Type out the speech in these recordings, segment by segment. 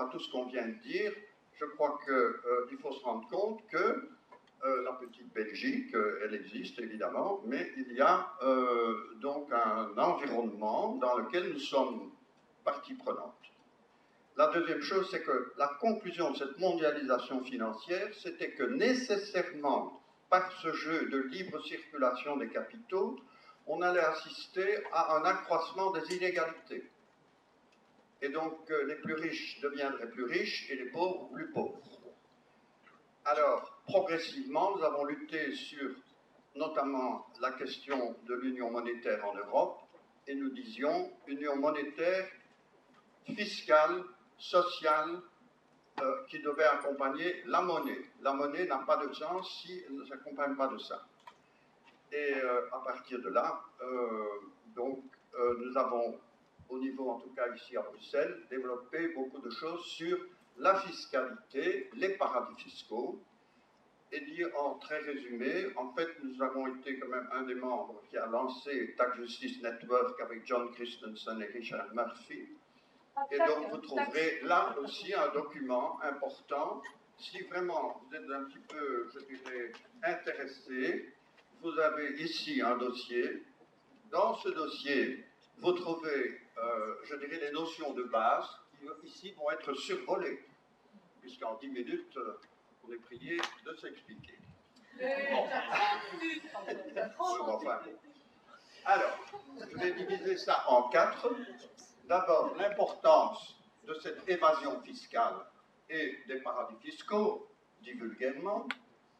à tout ce qu'on vient de dire, je crois qu'il faut se rendre compte que la petite Belgique, elle existe évidemment, mais il y a donc un environnement dans lequel nous sommes partie prenante. La deuxième chose, c'est que la conclusion de cette mondialisation financière, c'était que nécessairement, par ce jeu de libre circulation des capitaux, on allait assister à un accroissement des inégalités. Et donc, les plus riches deviendraient plus riches et les pauvres plus pauvres. Alors, progressivement, nous avons lutté sur notamment la question de l'union monétaire en Europe, et nous disions union monétaire, fiscale, sociale, qui devait accompagner la monnaie. La monnaie n'a pas de sens si elle ne s'accompagne pas de ça. Et à partir de là, nous avons, au niveau en tout cas ici à Bruxelles, développé beaucoup de choses sur la fiscalité, les paradis fiscaux, et dire en très résumé, en fait, nous avons été quand même un des membres qui a lancé Tax Justice Network avec John Christensen et Richard Murphy. Et donc, vous trouverez là aussi un document important. Si vraiment vous êtes un petit peu, je dirais, intéressé, vous avez ici un dossier. Dans ce dossier, vous trouvez, je dirais, les notions de base qui, ici, vont être survolées, puisqu'en 10 minutes, on est prié de s'expliquer. Bon. Alors, je vais diviser ça en 4. D'abord, l'importance de cette évasion fiscale et des paradis fiscaux, dit vulgairement.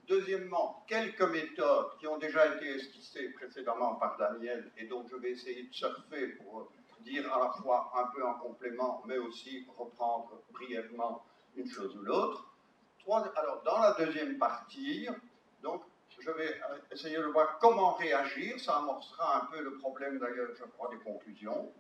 Deuxièmement, quelques méthodes qui ont déjà été esquissées précédemment par Daniel et donc je vais essayer de surfer pour dire à la fois un peu en complément, mais aussi reprendre brièvement une chose ou l'autre. Alors, dans la deuxième partie, donc, je vais essayer de voir comment réagir. Ça amorcera un peu le problème, d'ailleurs, je crois, des conclusions.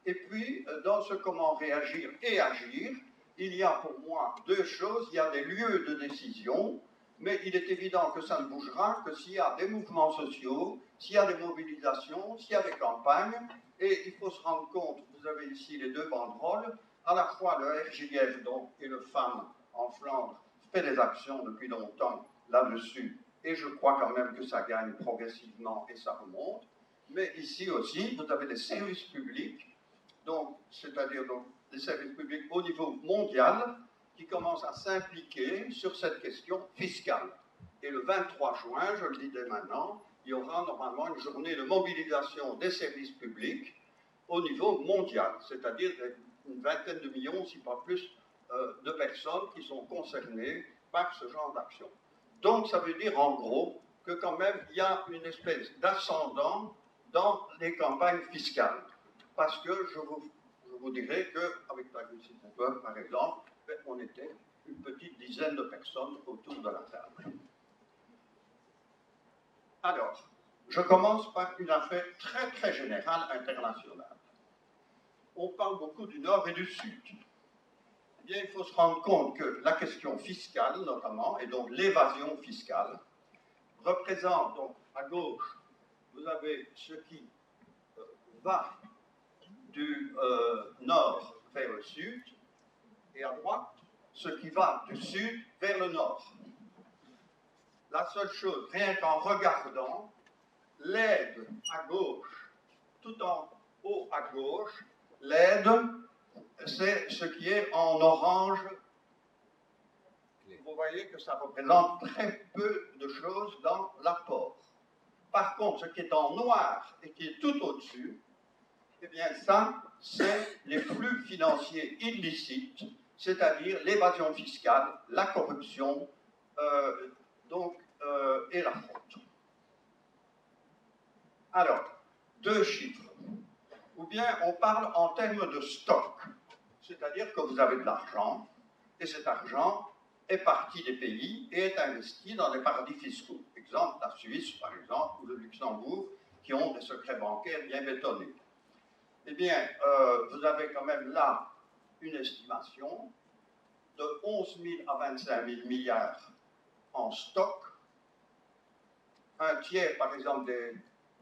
Et puis, dans ce comment réagir et agir, il y a pour moi 2 choses. Il y a des lieux de décision, mais il est évident que ça ne bougera que s'il y a des mouvements sociaux, s'il y a des mobilisations, s'il y a des campagnes. Et il faut se rendre compte, vous avez ici les 2 banderoles, à la fois le RJF donc, et le FAM en Flandre fait des actions depuis longtemps là-dessus, et je crois quand même que ça gagne progressivement et ça remonte. Mais ici aussi, vous avez des services publics, c'est-à-dire des services publics au niveau mondial, qui commencent à s'impliquer sur cette question fiscale. Et le 23 juin, je le dis dès maintenant, il y aura normalement une journée de mobilisation des services publics au niveau mondial, c'est-à-dire une vingtaine de millions, si pas plus, de personnes qui sont concernées par ce genre d'action. Donc, ça veut dire en gros que quand même, il y a une espèce d'ascendant dans les campagnes fiscales. Parce que je vous dirais qu'avec Tax Justice Network, par exemple, on était une petite dizaine de personnes autour de la table. Alors, je commence par une affaire très très générale internationale. On parle beaucoup du Nord et du Sud. Eh bien, il faut se rendre compte que la question fiscale, notamment, et donc l'évasion fiscale, représente donc à gauche, vous avez ce qui va du nord vers le sud, et à droite, ce qui va du sud vers le nord. La seule chose, rien qu'en regardant, l'aide à gauche, tout en haut à gauche, l'aide, c'est ce qui est en orange. Vous voyez que ça représente très peu de choses dans l'apport. Par contre, ce qui est en noir et qui est tout au-dessus, eh bien ça, c'est les flux financiers illicites, c'est-à-dire l'évasion fiscale, la corruption, et la fraude. Alors, 2 chiffres. Ou bien on parle en termes de stock, c'est-à-dire que vous avez de l'argent, et cet argent est parti des pays et est investi dans des paradis fiscaux. Exemple, la Suisse, par exemple, ou le Luxembourg, qui ont des secrets bancaires bien bétonnés. Eh bien, vous avez quand même là une estimation de 11 000 à 25 000 milliards en stock. Un tiers, par exemple,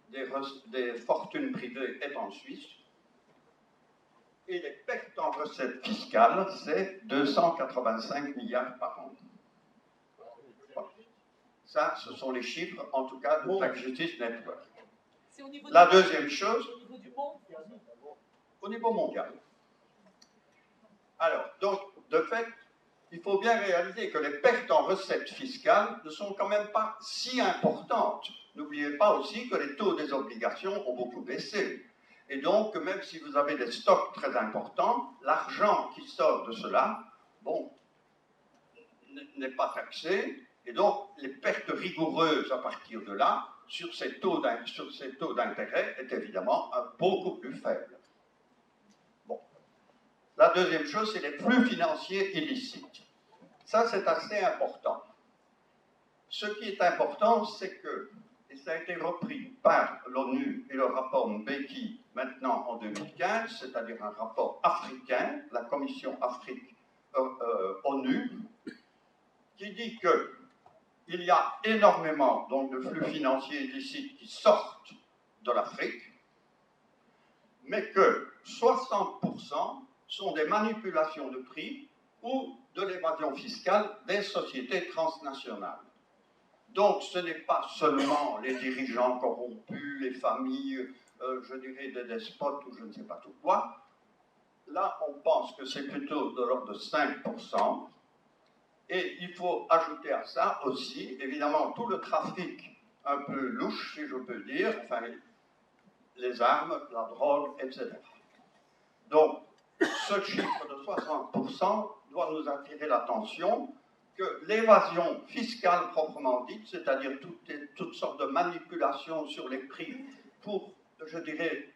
des fortunes privées est en Suisse. et les pertes en recettes fiscales, c'est 285 milliards par an. Ça, ce sont les chiffres, en tout cas, de Tax Justice Network. La deuxième chose, au niveau du monde, au niveau mondial. Alors, donc, de fait, il faut bien réaliser que les pertes en recettes fiscales ne sont quand même pas si importantes. N'oubliez pas aussi que les taux des obligations ont beaucoup baissé. Et donc, même si vous avez des stocks très importants, l'argent qui sort de cela, bon, n'est pas taxé. Et donc, les pertes rigoureuses à partir de là, sur ces taux d'intérêt, est évidemment beaucoup plus faible. Bon. La deuxième chose, c'est les flux financiers illicites. Ça, c'est assez important. Ce qui est important, c'est que, et ça a été repris par l'ONU et le rapport Mbeki maintenant en 2015, c'est-à-dire un rapport africain, la Commission Afrique ONU, qui dit qu'il y a énormément donc, de flux financiers illicites qui sortent de l'Afrique, mais que 60% sont des manipulations de prix ou de l'évasion fiscale des sociétés transnationales. Donc ce n'est pas seulement les dirigeants corrompus, les familles, je dirais des despotes ou je ne sais pas tout quoi. Là, on pense que c'est plutôt de l'ordre de 5%. Et il faut ajouter à ça aussi, évidemment, tout le trafic un peu louche, si je peux dire, enfin, les armes, la drogue, etc. Donc, ce chiffre de 60% doit nous attirer l'attention que l'évasion fiscale proprement dite, c'est-à-dire toutes sortes de manipulations sur les prix pour, je dirais,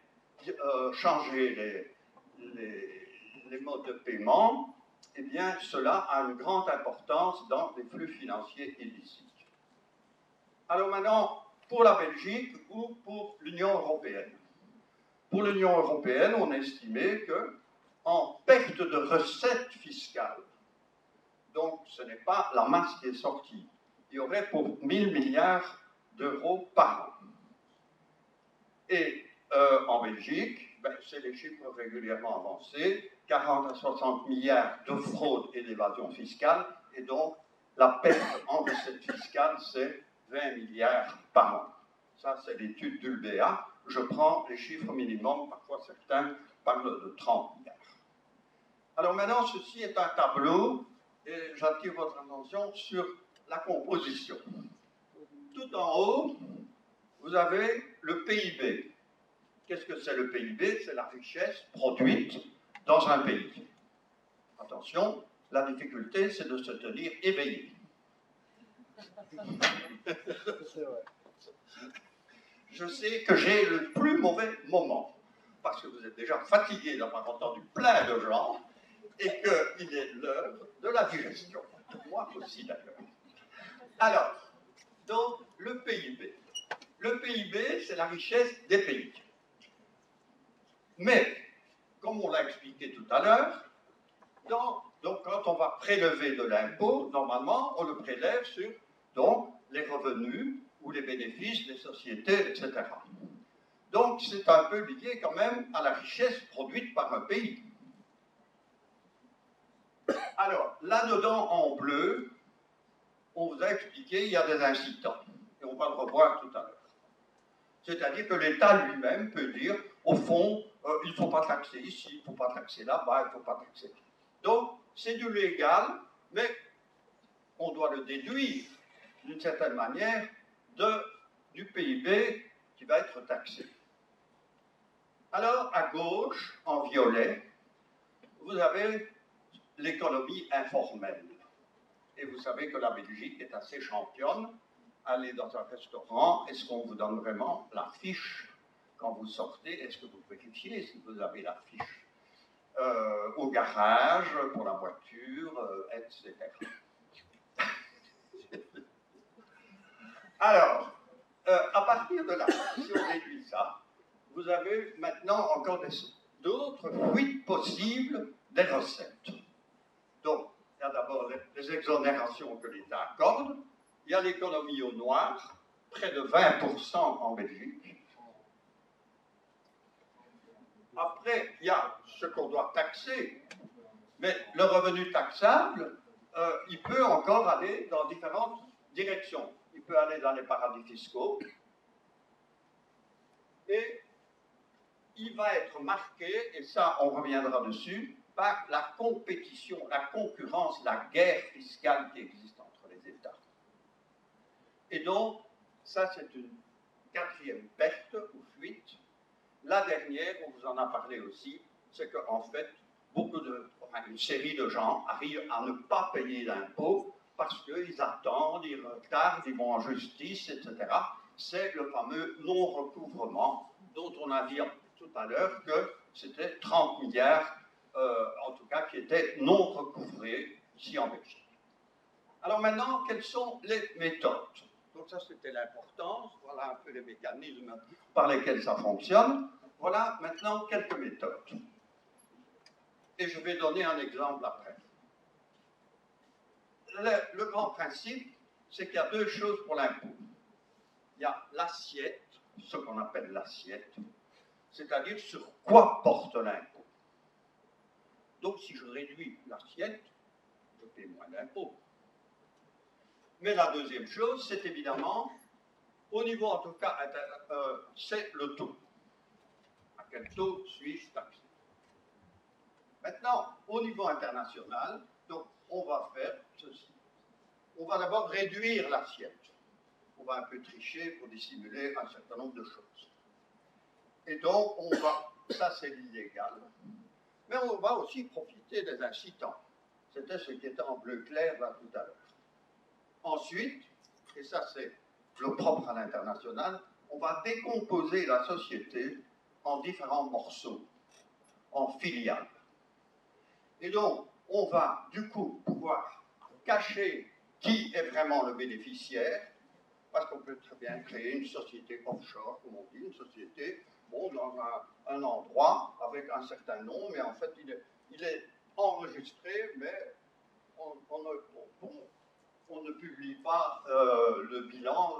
changer les modes de paiement, eh bien, cela a une grande importance dans les flux financiers illicites. Alors maintenant, pour la Belgique ou pour l'Union européenne. Pour l'Union européenne, on a estimé qu'en perte de recettes fiscales, donc ce n'est pas la masse qui est sortie, il y aurait pour 1000 milliards d'euros par an. Et en Belgique, ben, c'est les chiffres régulièrement avancés, 40 à 60 milliards de fraude et d'évasion fiscale, et donc la perte en recettes fiscales, c'est 20 milliards par an. Ça, c'est l'étude d'Ulbea. Je prends les chiffres minimums, parfois certains parlent de 30 milliards. Alors maintenant, ceci est un tableau, et j'attire votre attention sur la composition. Tout en haut, vous avez le PIB. Qu'est-ce que c'est le PIB? C'est la richesse produite dans un pays. Attention, la difficulté, c'est de se tenir éveillé. Je sais que j'ai le plus mauvais moment, parce que vous êtes déjà fatigué d'avoir entendu plein de gens, et qu'il est l'heure de la digestion. Moi aussi, d'ailleurs. Alors, donc, le PIB. Le PIB, c'est la richesse des pays. Mais, comme on l'a expliqué tout à l'heure, donc quand on va prélever de l'impôt, normalement, on le prélève sur donc, les revenus ou les bénéfices des sociétés, etc. Donc, c'est un peu lié quand même à la richesse produite par un pays. Alors, là-dedans, en bleu, on vous a expliqué, il y a des incitants. Et on va le revoir tout à l'heure. C'est-à-dire que l'État lui-même peut dire, au fond, il ne faut pas taxer ici, il ne faut pas taxer là-bas, il ne faut pas taxer là. Donc, c'est du légal, mais on doit le déduire, d'une certaine manière, du PIB qui va être taxé. Alors, à gauche, en violet, vous avez l'économie informelle. Et vous savez que la Belgique est assez championne. Allez dans un restaurant, est-ce qu'on vous donne vraiment la fiche quand vous sortez? Est-ce que vous vérifiez si vous avez la fiche au garage, pour la voiture, etc. Alors, à partir de là, si on réduit ça, vous avez maintenant encore d'autres fuites possibles des recettes. Donc, il y a d'abord les exonérations que l'État accorde, il y a l'économie au noir, près de 20% en Belgique. Après, il y a ce qu'on doit taxer, mais le revenu taxable, il peut encore aller dans différentes directions. Il peut aller dans les paradis fiscaux et il va être marqué, et ça on reviendra dessus, par la compétition, la concurrence, la guerre fiscale qui existe entre les États. Et donc, ça c'est une quatrième perte ou fuite. La dernière, on vous en a parlé aussi, c'est qu'en fait, une série de gens arrivent à ne pas payer d'impôts parce qu'ils attendent, ils retardent, ils vont en justice, etc. C'est le fameux non-recouvrement dont on a dit tout à l'heure que c'était 30 milliards, en tout cas, qui étaient non recouvrés ici en Belgique. Alors maintenant, quelles sont les méthodes? Donc ça, c'était l'importance. Voilà un peu les mécanismes par lesquels ça fonctionne. Voilà maintenant quelques méthodes. Et je vais donner un exemple après. Le grand principe, c'est qu'il y a deux choses pour l'impôt. Il y a l'assiette, ce qu'on appelle l'assiette, c'est-à-dire sur quoi porte l'impôt. Donc si je réduis l'assiette, je paie moins d'impôts. Mais la deuxième chose, c'est évidemment, au niveau en tout cas, c'est le taux. À quel taux suis-je taxé? Maintenant, au niveau international, donc, on va faire ceci. On va d'abord réduire l'assiette. On va un peu tricher pour dissimuler un certain nombre de choses. Et donc, ça c'est l'illégal, mais on va aussi profiter des incitants. C'était ce qui était en bleu clair là tout à l'heure. Ensuite, et ça c'est le propre à l'international, on va décomposer la société en différents morceaux, en filiales. Et donc, on va du coup pouvoir cacher qui est vraiment le bénéficiaire, parce qu'on peut très bien créer une société offshore, comme on dit, une société dans un endroit avec un certain nom, mais en fait il est enregistré, mais on ne publie pas le bilan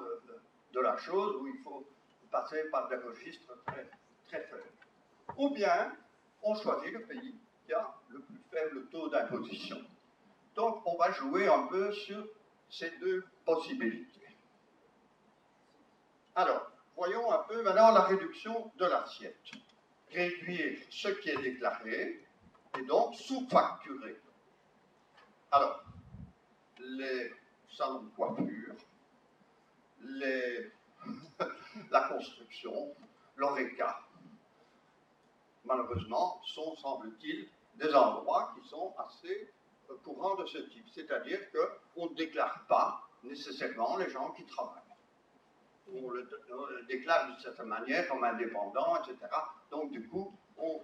de la chose, où il faut passer par des registres très, très faibles. Ou bien, on choisit le pays qui a le plus faible taux d'imposition. Donc, on va jouer un peu sur ces deux possibilités. Alors, voyons un peu maintenant la réduction de l'assiette. Réduire ce qui est déclaré et donc sous-facturer. Alors, les salons de coiffure, la construction, l'ORECA, malheureusement, sont, semble-t-il, des endroits qui sont assez courants de ce type. C'est-à-dire qu'on ne déclare pas nécessairement les gens qui travaillent. On le déclare d'une certaine manière comme indépendant, etc. Donc, du coup, on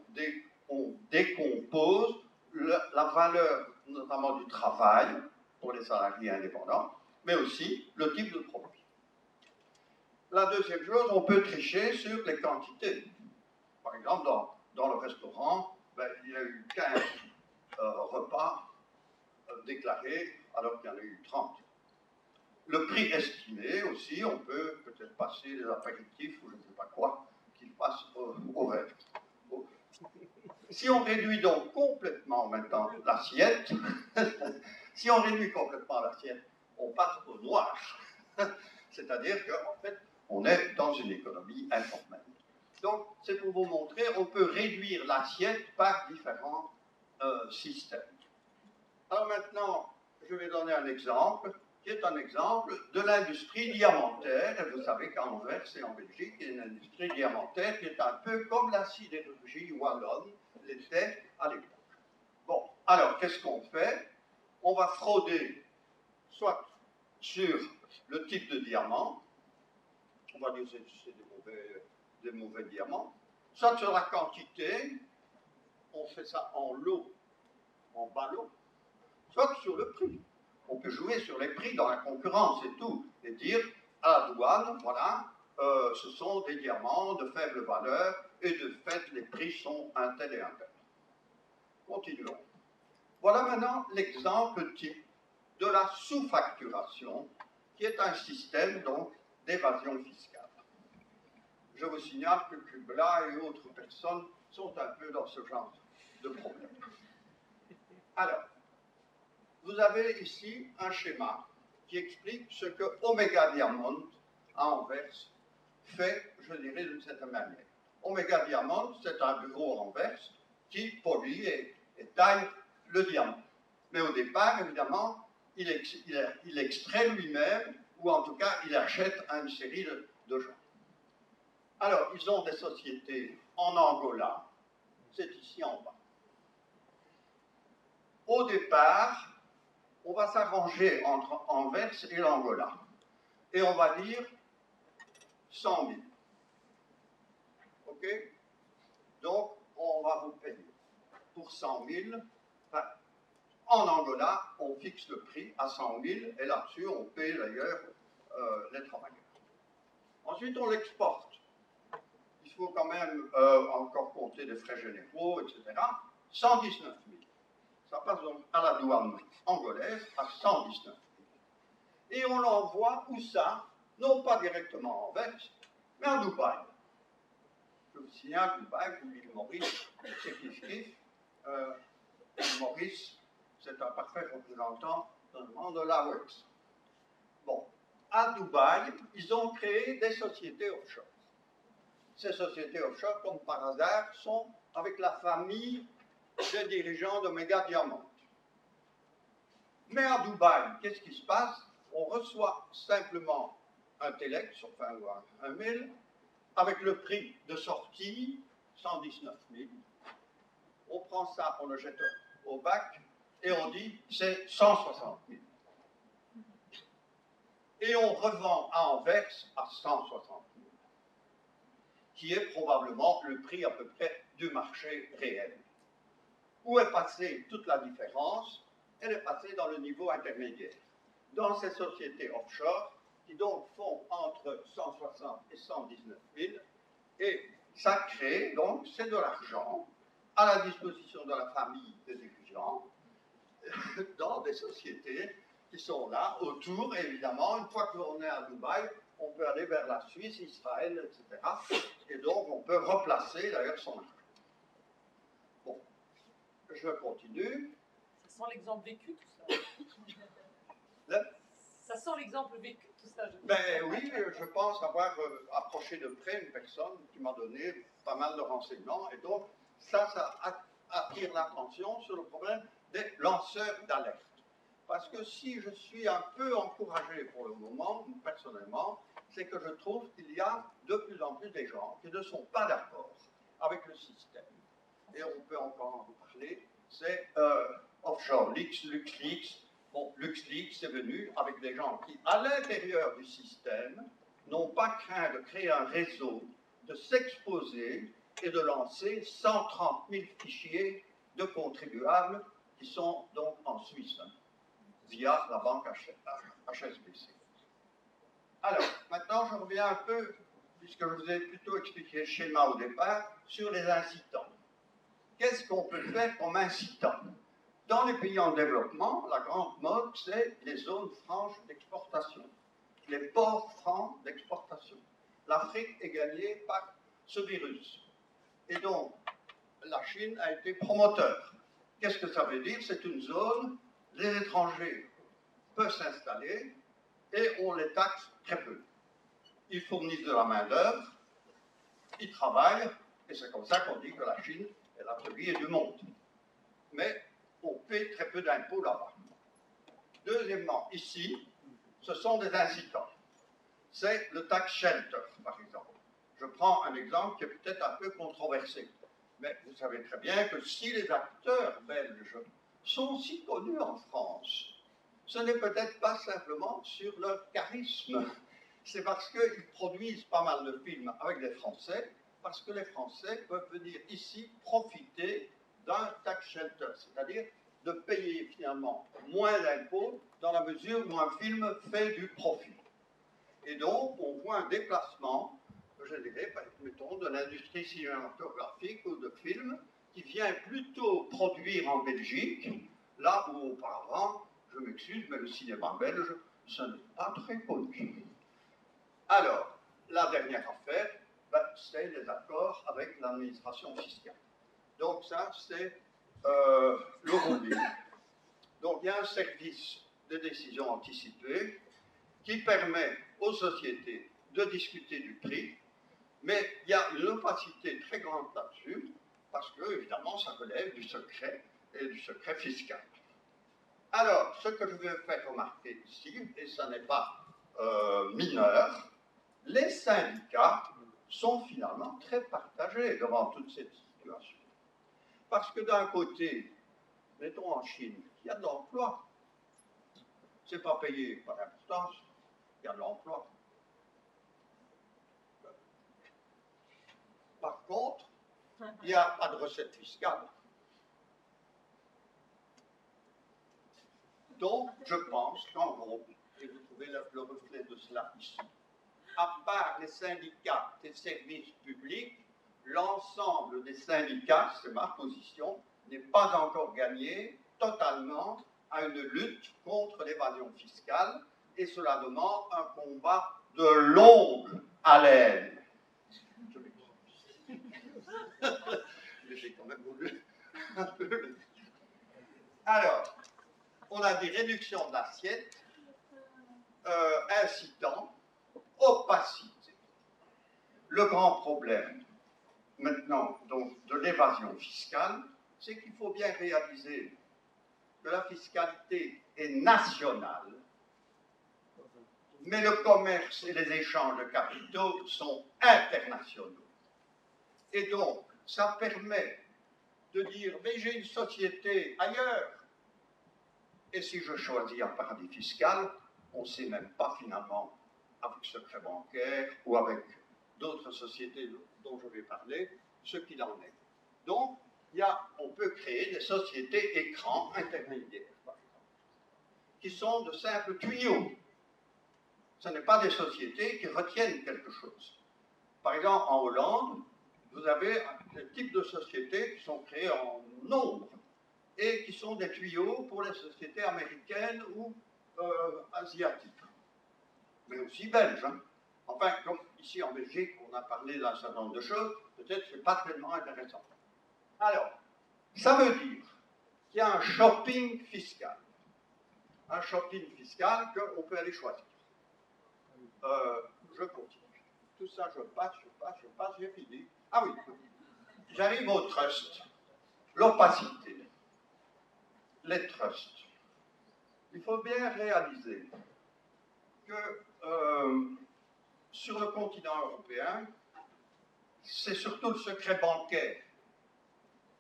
décompose la valeur, notamment du travail, pour les salariés indépendants, mais aussi le type de profit. La deuxième chose, on peut tricher sur les quantités. Par exemple, dans le restaurant, il y a eu 15 repas déclarés alors qu'il y en a eu 30. Le prix estimé aussi, on peut peut-être passer des apéritifs ou je ne sais pas quoi, qui passent au verre. Si on réduit donc complètement maintenant l'assiette, si on réduit complètement l'assiette, on passe au noir. C'est-à-dire qu'en fait, on est dans une économie informelle. Donc, c'est pour vous montrer, on peut réduire l'assiette par différents systèmes. Alors maintenant, je vais donner un exemple, qui est un exemple de l'industrie diamantaire. Et vous savez qu'à Anvers et en Belgique, il y a une industrie diamantaire qui est un peu comme la sidérurgie wallonne l'était à l'époque. Bon, alors, qu'est-ce qu'on fait? On va frauder soit sur le type de diamant, on va dire que c'est des mauvais diamants, soit sur la quantité, on fait ça en lot, en ballot, soit sur le prix. On peut jouer sur les prix dans la concurrence et tout, et dire à la douane, voilà, ce sont des diamants de faible valeur, et de fait, les prix sont un tel et un tel. Continuons. Voilà maintenant l'exemple type de la sous-facturation, qui est un système donc d'évasion fiscale. Je vous signale que Kubla et autres personnes sont un peu dans ce genre de problème. Alors, vous avez ici un schéma qui explique ce que Omega Diamond à Anvers fait, je dirais, d'une certaine manière. Omega Diamond, c'est un bureau à Anvers qui polie et taille le diamant. Mais au départ, évidemment, il extrait lui-même, ou en tout cas, il achète à une série de gens. Alors, ils ont des sociétés en Angola, c'est ici en bas. Au départ, on va s'arranger entre Anvers et l'Angola. Et on va dire 100 000. OK? Donc, on va vous payer pour 100 000. Enfin, en Angola, on fixe le prix à 100 000 et là-dessus, on paie d'ailleurs les travailleurs. Ensuite, on l'exporte. Il faut quand même encore compter des frais généraux, etc. 119 000. Ça passe donc à la douane angolaise à 119 000. Et on l'envoie où ça? Non pas directement à Anvers, mais à Dubaï. Je vous signale, Dubaï, ou l'île Maurice, c'est kiff-kiff. L'île Maurice, c'est un parfait représentant de l'AOEX. Bon, à Dubaï, ils ont créé des sociétés offshore. Ces sociétés offshore, comme par hasard, sont avec la famille des dirigeants d'Omega Diamond. Mais à Dubaï, qu'est-ce qui se passe? On reçoit simplement un telex, enfin un mail, avec le prix de sortie, 119 000. On prend ça, on le jette au bac, et on dit c'est 160 000. Et on revend à Anvers à 160 000, qui est probablement le prix à peu près du marché réel. Où est passée toute la différence? Elle est passée dans le niveau intermédiaire. Dans ces sociétés offshore, qui donc font entre 160 et 119 000, et ça crée donc, c'est de l'argent à la disposition de la famille des étudiants dans des sociétés qui sont là autour, et évidemment, une fois que l'on est à Dubaï, on peut aller vers la Suisse, Israël, etc. Et donc, on peut replacer d'ailleurs son argent. Bon, je continue. Ça sent l'exemple vécu, tout ça. Ça sent l'exemple vécu, tout ça. Ben oui, je pense avoir approché de près une personne qui m'a donné pas mal de renseignements, et donc ça attire l'attention sur le problème des lanceurs d'alerte. Parce que si je suis un peu encouragé pour le moment, personnellement, c'est que je trouve qu'il y a de plus en plus des gens qui ne sont pas d'accord avec le système. Et on peut encore en parler, c'est Offshore Leaks, LuxLeaks. Bon, LuxLeaks est venu avec des gens qui, à l'intérieur du système, n'ont pas craint de créer un réseau, de s'exposer et de lancer 130 000 fichiers de contribuables qui sont donc en Suisse, via la banque HSBC. Alors, maintenant, je reviens un peu, puisque je vous ai plutôt expliqué le schéma au départ, sur les incitants. Qu'est-ce qu'on peut faire comme incitant? Dans les pays en développement, la grande mode, c'est les zones franches d'exportation, les ports francs d'exportation. L'Afrique est gagnée par ce virus. Et donc, la Chine a été promoteur. Qu'est-ce que ça veut dire? C'est une zone, les étrangers peuvent s'installer et on les taxe très peu. Ils fournissent de la main-d'œuvre, ils travaillent, et c'est comme ça qu'on dit que la Chine est la première du monde. Mais on paie très peu d'impôts là-bas. Deuxièmement, ici, ce sont des incitants. C'est le tax shelter, par exemple. Je prends un exemple qui est peut-être un peu controversé. Mais vous savez très bien que si les acteurs belges sont si connus en France, ce n'est peut-être pas simplement sur leur charisme. C'est parce qu'ils produisent pas mal de films avec des Français, parce que les Français peuvent venir ici profiter d'un tax shelter, c'est-à-dire de payer finalement moins d'impôts dans la mesure où un film fait du profit. Et donc, on voit un déplacement, je dirais, mettons, de l'industrie cinématographique ou de film, qui vient plutôt produire en Belgique, là où auparavant, je m'excuse, mais le cinéma belge, ce n'est pas très connu. Alors, la dernière affaire, c'est les accords avec l'administration fiscale. Donc ça, c'est le rôle. Donc il y a un service de décision anticipée qui permet aux sociétés de discuter du prix, mais il y a une opacité très grande là-dessus, parce que, évidemment, ça relève du secret et du secret fiscal. Alors, ce que je veux faire remarquer ici, et ça n'est pas mineur, les syndicats sont finalement très partagés devant toute cette situation. Parce que d'un côté, mettons en Chine, il y a de l'emploi. C'est pas payé par l'importance, il y a de l'emploi. Par contre, il n'y a pas de recette fiscale. Donc, je pense qu'en gros, et vous trouvez le reflet de cela ici, à part les syndicats des services publics, l'ensemble des syndicats, c'est ma position, n'est pas encore gagné totalement à une lutte contre l'évasion fiscale, et cela demande un combat de longue haleine. J'ai quand même voulu un peu. Alors, on a des réductions d'assiette incitant opacité. Le grand problème maintenant donc, de l'évasion fiscale, c'est qu'il faut bien réaliser que la fiscalité est nationale, mais le commerce et les échanges de capitaux sont internationaux. Et donc, ça permet de dire, mais j'ai une société ailleurs, et si je choisis un paradis fiscal, on ne sait même pas finalement, avec secret bancaire ou avec d'autres sociétés dont je vais parler, ce qu'il en est. Donc, on peut créer des sociétés écrans intermédiaires, par exemple, qui sont de simples tuyaux. Ce n'est pas des sociétés qui retiennent quelque chose. Par exemple, en Hollande, vous avez des types de sociétés qui sont créées en nombre et qui sont des tuyaux pour les sociétés américaines ou asiatiques, mais aussi belges. Hein. Enfin, comme ici en Belgique, on a parlé d'un certain nombre de choses, peut-être que ce n'est pas tellement intéressant. Alors, ça veut dire qu'il y a un shopping fiscal. Un shopping fiscal qu'on peut aller choisir. Je continue. Tout ça, je passe, j'ai fini. Ah oui, j'arrive au trust. L'opacité. Les trusts. Il faut bien réaliser que sur le continent européen, c'est surtout le secret bancaire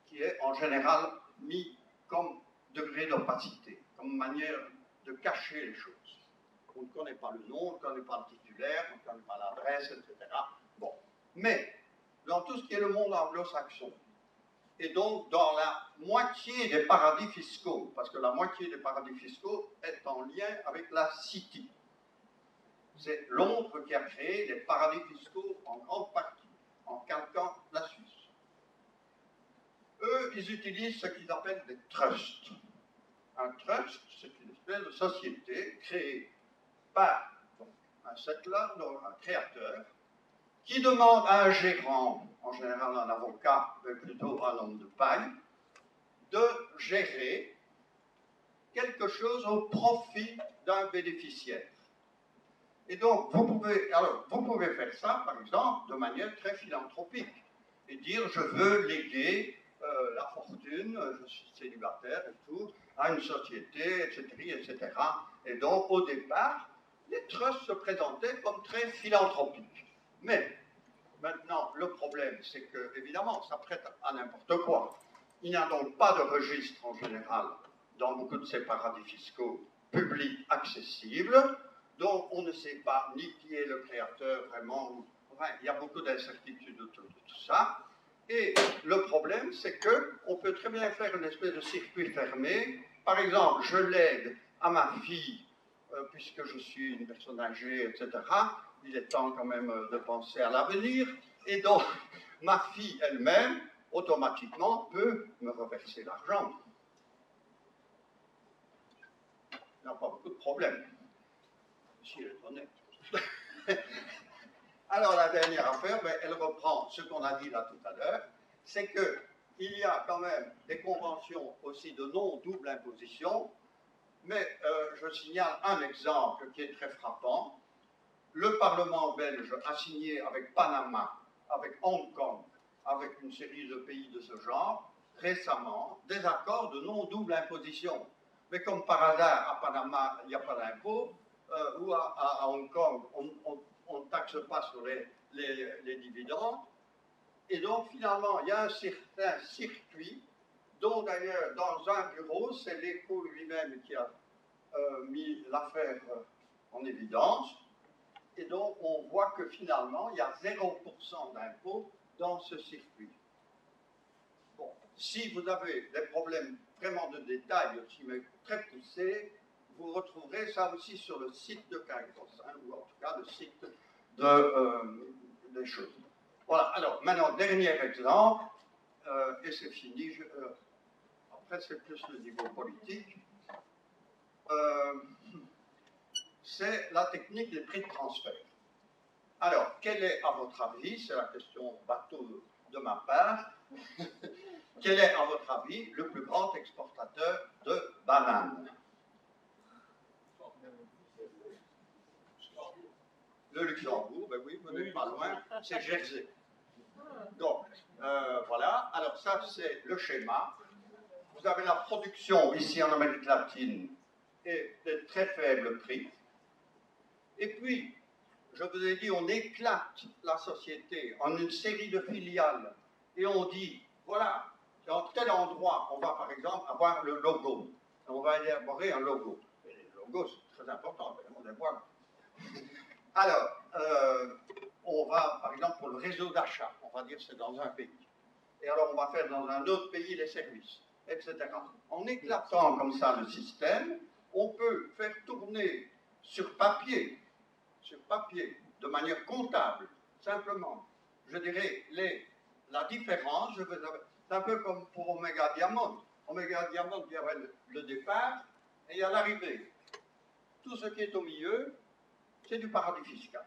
qui est en général mis comme degré d'opacité, comme manière de cacher les choses. On ne connaît pas le nom, on ne connaît pas le titulaire, on ne connaît pas l'adresse, etc. Bon. Mais, dans tout ce qui est le monde anglo-saxon, et donc dans la moitié des paradis fiscaux, parce que la moitié des paradis fiscaux est en lien avec la City. C'est Londres qui a créé les paradis fiscaux en grande partie, en calquant la Suisse. Eux, ils utilisent ce qu'ils appellent des trusts. Un trust, c'est une espèce de société créée par un settler, donc un créateur, qui demande à un gérant, en général un avocat, mais plutôt un homme de paille, de gérer quelque chose au profit d'un bénéficiaire. Et donc, vous pouvez faire ça, par exemple, de manière très philanthropique, et dire, je veux léguer la fortune, je suis célibataire et tout, à une société, etc. Et donc, au départ, les trusts se présentaient comme très philanthropiques. Mais, maintenant, le problème, c'est que, évidemment, ça prête à n'importe quoi. Il n'y a donc pas de registre, en général, dans beaucoup de ces paradis fiscaux publics accessibles, donc on ne sait pas ni qui est le créateur vraiment, enfin, il y a beaucoup d'incertitudes autour de tout ça. Et le problème, c'est qu'on peut très bien faire une espèce de circuit fermé. Par exemple, je lègue à ma fille, puisque je suis une personne âgée, etc., il est temps quand même de penser à l'avenir, et donc ma fille elle-même, automatiquement, peut me reverser l'argent. Il n'y a pas beaucoup de problèmes, si elle est honnête. Alors la dernière affaire, ben, elle reprend ce qu'on a dit là tout à l'heure, c'est qu'il y a quand même des conventions aussi de non-double imposition, mais je signale un exemple qui est très frappant. Le Parlement belge a signé avec Panama, avec Hong Kong, avec une série de pays de ce genre, récemment, des accords de non-double imposition. Mais comme par hasard, à Panama, il n'y a pas d'impôt, ou à Hong Kong, on ne taxe pas sur les dividendes. Et donc, finalement, il y a un certain circuit, dont d'ailleurs, dans un bureau, c'est l'Écho lui-même qui a mis l'affaire en évidence. Et donc, on voit que finalement, il y a 0% d'impôt dans ce circuit. Bon, si vous avez des problèmes vraiment de détail, aussi, mais très poussés, vous retrouverez ça aussi sur le site de Caicos, hein, ou en tout cas le site des choses. Voilà, alors maintenant, dernier exemple, et c'est fini, après c'est plus le niveau politique, c'est la technique des prix de transfert. Alors, quel est, à votre avis, c'est la question bateau de ma part, quel est, à votre avis, le plus grand exportateur de bananes? Le Luxembourg, ben oui, vous n'êtes pas loin, c'est Jersey. Donc, voilà, alors ça c'est le schéma. Vous avez la production ici en Amérique latine et des très faibles prix. Et puis, je vous ai dit, on éclate la société en une série de filiales et on dit, voilà, dans tel endroit, on va par exemple avoir le logo. On va élaborer un logo. Et les logos, c'est très important, on les voit. Alors, on va, par exemple, pour le réseau d'achat, on va dire que c'est dans un pays. Et alors, on va faire dans un autre pays les services, etc. En éclatant comme ça le système, on peut faire tourner sur papier, de manière comptable, simplement, je dirais, la différence, c'est un peu comme pour Omega Diamond. Omega Diamond, il y avait le départ et il y a l'arrivée. Tout ce qui est au milieu, c'est du paradis fiscal.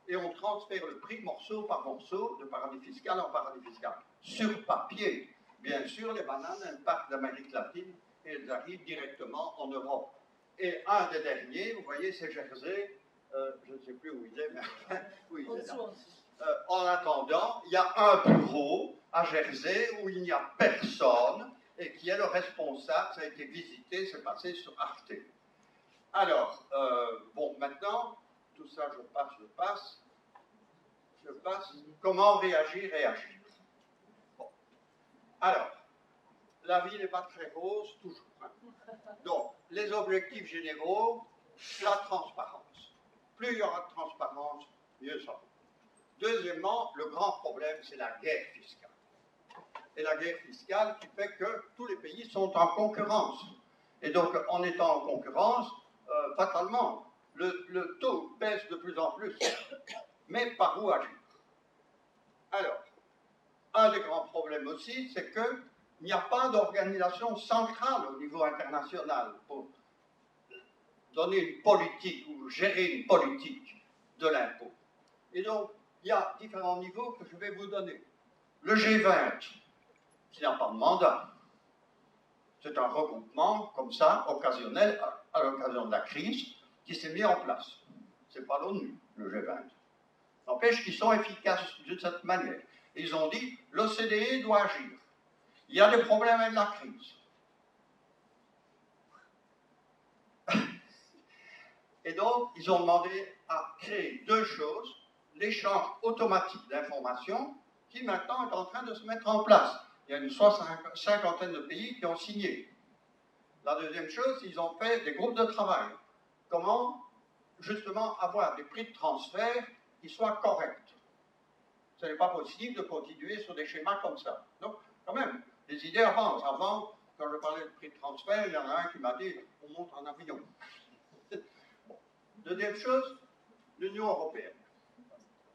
Et on transfère le prix morceau par morceau de paradis fiscal en paradis fiscal. Sur papier, bien sûr, les bananes, elles partent d'Amérique latine et elles arrivent directement en Europe. Et un des derniers, vous voyez, c'est Jersey. Je ne sais plus où il est, mais où il est là. En attendant, il y a un bureau à Jersey où il n'y a personne et qui est le responsable. Ça a été visité, c'est passé sur Arte. Alors, bon, maintenant, tout ça, je passe. Comment réagir? Bon. Alors, la vie n'est pas très rose, toujours. Hein. Donc, les objectifs généraux, la transparence. Plus il y aura de transparence, mieux ça va. Deuxièmement, le grand problème, c'est la guerre fiscale. Et la guerre fiscale qui fait que tous les pays sont en concurrence. Et donc, en étant en concurrence, fatalement, le taux baisse de plus en plus. Mais par où agir? Alors, un des grands problèmes aussi, c'est qu'il n'y a pas d'organisation centrale au niveau international pour donner une politique ou gérer une politique de l'impôt. Et donc, il y a différents niveaux que je vais vous donner. Le G20, qui n'a pas de mandat, c'est un regroupement comme ça, occasionnel, à l'occasion de la crise, qui s'est mis en place. Ce n'est pas l'ONU, le G20. N'empêche qu'ils sont efficaces de cette manière. Ils ont dit, l'OCDE doit agir. Il y a des problèmes avec la crise. Et donc, ils ont demandé à créer deux choses, l'échange automatique d'informations, qui maintenant est en train de se mettre en place. Il y a une cinquantaine de pays qui ont signé. La deuxième chose, ils ont fait des groupes de travail. Comment, justement, avoir des prix de transfert qui soient corrects. Ce n'est pas possible de continuer sur des schémas comme ça. Donc, quand même, les idées avancent. Avant, quand je parlais de prix de transfert, il y en a un qui m'a dit, on monte en avion. Bon. Deuxième chose, l'Union européenne.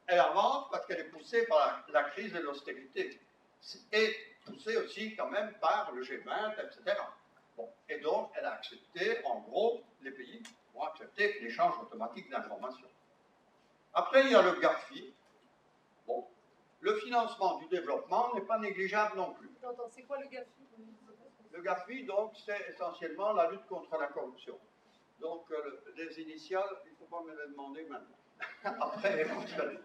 Elle avance parce qu'elle est poussée par la crise de l'austérité. Et poussée aussi quand même par le G20, etc. Bon. Et donc, elle a accepté, en gros, les pays ont accepté l'échange automatique d'informations. Après, il y a le GAFI. Bon, le financement du développement n'est pas négligeable non plus. Attends, c'est quoi le GAFI? Le GAFI, donc, c'est essentiellement la lutte contre la corruption. Donc, les initiales, il ne faut pas me les demander maintenant. Après, éventuellement.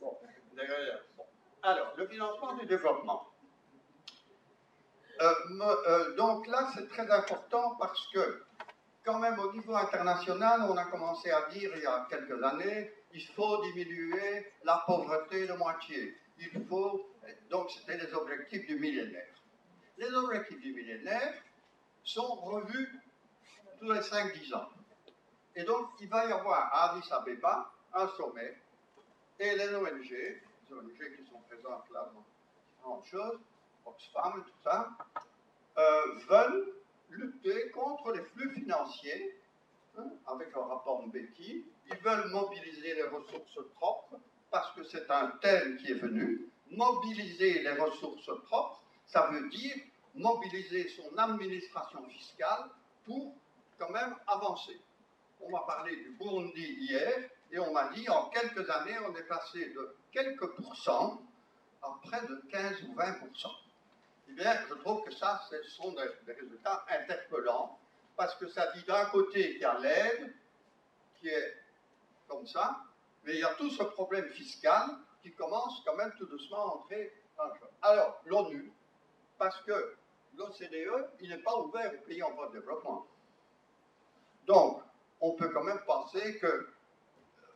Bon, derrière. Bon. Alors, le financement du développement. Donc là, c'est très important parce que, quand même, au niveau international, on a commencé à dire il y a quelques années, il faut diminuer la pauvreté de moitié. Il faut. Donc, c'était les objectifs du millénaire. Les objectifs du millénaire sont revus tous les 5-10 ans. Et donc, il va y avoir à Addis Abeba un sommet, et les ONG qui sont présentes là dans différentes choses, Oxfam et tout ça, veulent lutter contre les flux financiers, avec le rapport Mbeki. Ils veulent mobiliser les ressources propres, parce que c'est un thème qui est venu. Mobiliser les ressources propres, ça veut dire mobiliser son administration fiscale pour quand même avancer. On m'a parlé du Burundi hier, et on m'a dit en quelques années, on est passé de quelques pourcents à près de 15 ou 20%. Eh bien, je trouve que ça, ce sont des résultats interpellants, parce que ça dit d'un côté qu'il y a l'aide, qui est comme ça, mais il y a tout ce problème fiscal qui commence quand même tout doucement à entrer dans le jeu. Alors, l'ONU, parce que l'OCDE, il n'est pas ouvert aux pays en voie de développement. Donc, on peut quand même penser que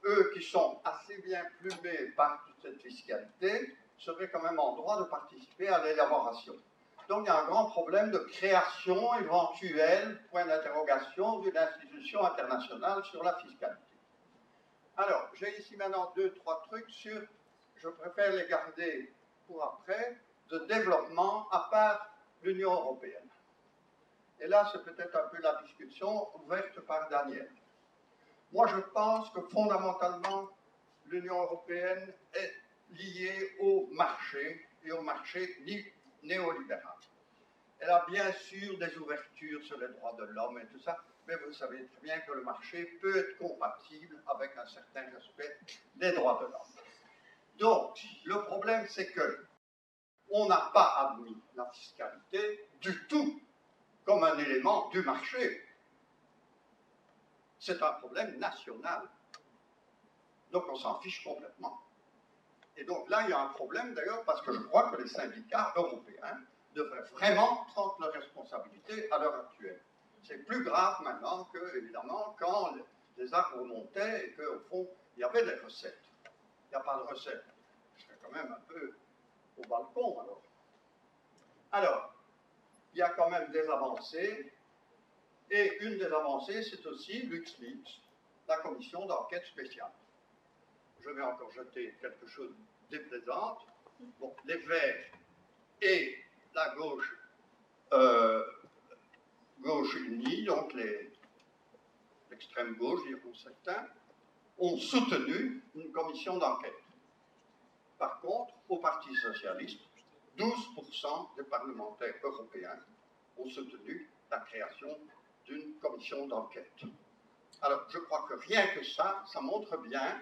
eux qui sont assez bien plumés par toute cette fiscalité seraient quand même en droit de participer à l'élaboration. Donc il y a un grand problème de création éventuelle, point d'interrogation, d'une institution internationale sur la fiscalité. Alors, j'ai ici maintenant 2-3 trucs sur, je préfère les garder pour après, de développement à part l'Union européenne. Et là, c'est peut-être un peu la discussion ouverte par Daniel. Moi, je pense que fondamentalement, l'Union européenne est liée au marché et au marché néolibéral. Elle a bien sûr des ouvertures sur les droits de l'homme et tout ça, mais vous savez très bien que le marché peut être compatible avec un certain respect des droits de l'homme. Donc, le problème, c'est que on n'a pas admis la fiscalité du tout comme un élément du marché. C'est un problème national. Donc on s'en fiche complètement. Et donc là, il y a un problème d'ailleurs, parce que je crois que les syndicats européens devraient vraiment prendre leurs responsabilités à l'heure actuelle. C'est plus grave maintenant que, évidemment, quand les arbres montaient et qu'au fond, il y avait des recettes. Il n'y a pas de recettes. C'est quand même un peu au balcon, alors. Alors, il y a quand même des avancées. Et une des avancées, c'est aussi LuxLeaks, la commission d'enquête spéciale. Je vais encore jeter quelque chose de déplaisant. Bon, les Verts et la gauche, gauche unie, donc l'extrême gauche, diront certains, ont soutenu une commission d'enquête. Par contre, au Parti socialiste, 12% des parlementaires européens ont soutenu la création d'une commission d'enquête. Alors, je crois que rien que ça, ça montre bien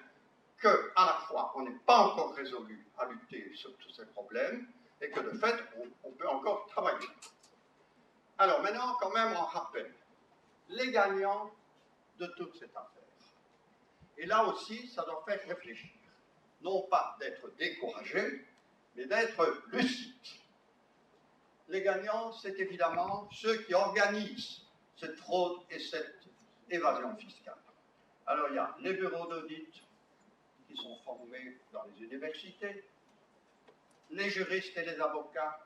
qu'à la fois, on n'est pas encore résolu à lutter sur tous ces problèmes, et que de fait, on peut encore travailler. Alors, maintenant, quand même, on rappelle les gagnants de toute cette affaire. Et là aussi, ça doit faire réfléchir. Non pas d'être découragé, mais d'être lucide. Les gagnants, c'est évidemment ceux qui organisent cette fraude et cette évasion fiscale. Alors, il y a les bureaux d'audit qui sont formés dans les universités, les juristes et les avocats